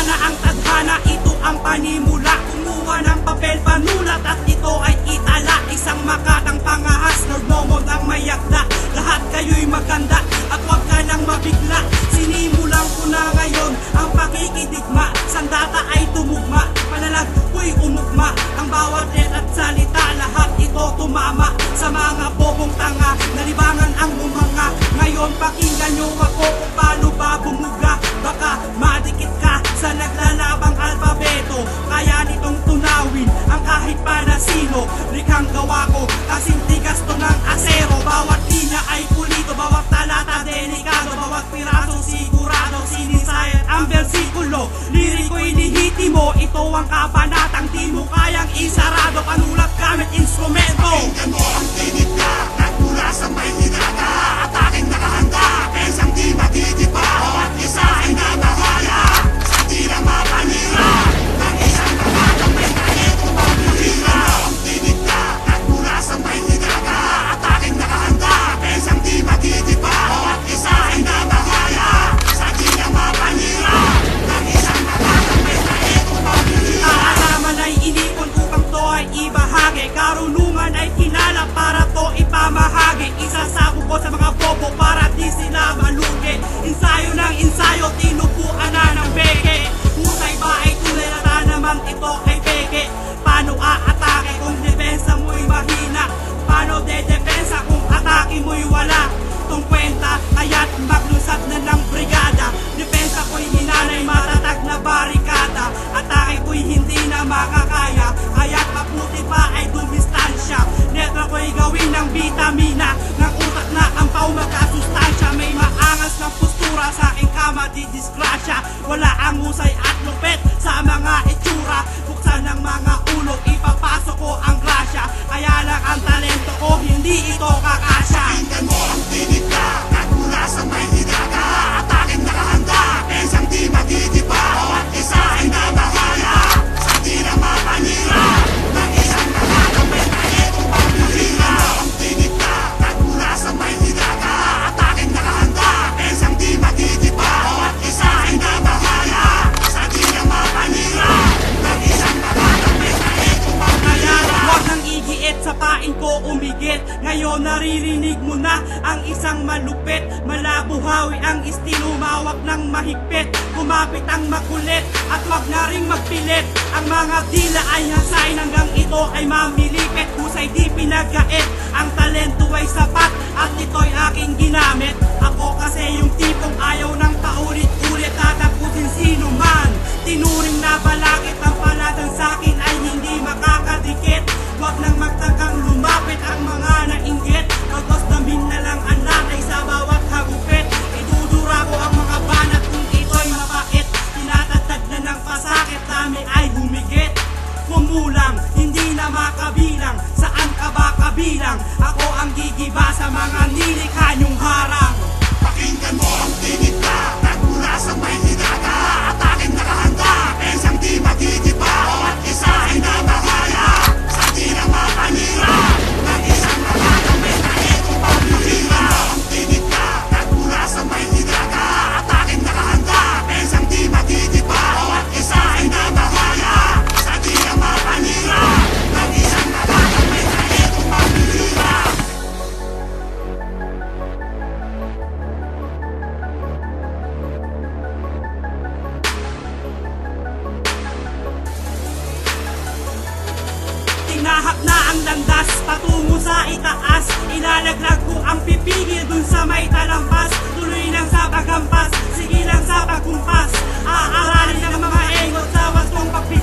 sana ang tadhana, ito ang panimula. Kumuha ng papel panulat at ito ay itala. Isang makatang pangahas, Lord Momod ang mayakda. Lahat kayo'y maganda at huwag ka nang mabigla. Sinimulan ko na ngayon ang pakikidigma. Sandata ay tumugma, panalag ko'y umugma. Ang bawat let at salita, lahat ito tumama. Sa mga bobong tanga, nalibangan ang umanga. Ngayon pakinggan nyo ako kung paano ba bumuga. Baka madikit ka sa naglalabang alfabeto. Kaya nitong tunawin ang kahit pa na sino. Likhang gawa ko, kasing tigas to ng asero. Bawat linya ay pulito, bawat talata delikado. Bawat piraso sigurado, sinisayat ang versikulo. Liriko'y nihiti mo, ito ang kabanatang di mo kayang isarado. Panulat gamit instrumento. Pakinggan mo ang tinig ka, nagmula sa may hinata. At aking nakahanda, pensang di matitipa. Bawat isa ay namahaya, sa di na mapanira. Ng isang nakatang may talento pamilira. Ang tinig ka, nagmula sa may hinata. At aking nakahanda, pensang di matitipa. Bawat isa ay namahaya, sa di na mapanira. Ng isang nakatang may talento pamilira. Kaalaman ay inipon upang to ay ibahagi. Karunungan ay kinala para to ipamahagi. Isasabog ko sa mga bobo para di sila malugi. Ensayo ng ensayo, tinubuan na ng beke. Husay ba ay tunay na naman ito ay beke? Paano aatake kung depensa mo'y mahina? Paano dedepensa kung atake mo'y wala? Itong kwenta, kaya't maglusad na ng brigada. Depensa ko'y hinanay, matatag na barikada. Atake ko'y hindi na makakaya, kaya't maputi pa ay dumistansya. Netra ko'y gawin ng vitamina, ng utak na ang magkasustansya. May maangas ng postura sa aking kama, di disgrasya. Wala ang husay at lupet sa mga itsura. Buksan ng mga ulo, ipapasok ko ang grasya. Kaya lang ang talento ko, hindi ito kakasya. Pakinggan mo ang tinig ka, nagmula sa may hinata. At aking nakahanda, pensang di matitipa. Bawat isa ay namahaya, sa di na mapanira. Ng isang nakatang may talento pamilira. Ang tinig ka, nagmula sa may hinata. At aking nakahanda, pensang di matitipa. Bawat isa ay namahaya, sa di na mapanira. Ng isang nakatang may talento Kaya pamilira. huwag nang igiit sa pain ko umigit. Ngayon naririnig mo na ang isang malupit. Malabuhawi ang estilo, mawak ng mahigpit. Kumapit ang makulit at wag na ring magpilit. Ang mga dila ay hasain hanggang ito ay mamilipit. Husay di pinagkait, ang talento ay sapat at ito'y aking ginamit. Ako kasi yung tipong ayaw ng paulit-ulit tatapusin sino man. Tinuring na balakit ang palatang sa'kin ay hindi makakadikit. Huwag nang magtagang lumapit ang mga nainggit. Pagkos damin na lang ang latay sa bawat hagupit. Idudura ko ang mga banat kung ito'y mapait. Tinatatag na ng pasakit, dami ay humigit. Kumulang, hindi na makabilang. Saan ka ba kabilang? Ako ang gigiba sa mga nilikha niyong harang. Pakinggan mo ang tinig ka, nagmula sa may hinata. At aking nakahanda, pensang di matitipa. Bawat isa ay namahaya, sa di na mapanira. Ng isang nakatang may talento pamilira. Ang tinig ka, nagmula sa may hinata. At aking nakahanda, pensang di matitipa. Bawat isa ay namahaya, sa di na mapanira. Ng isang nakatang may talento pamilira. Tinahak na ang landas, patungo sa itaas. Ilalaglag ko ang pipigil dun sa may talampas. Tuloy lang sa paghampas, sige lang sa pagkumpas. Aaralin ng mga engot sa wastong pagpipigil.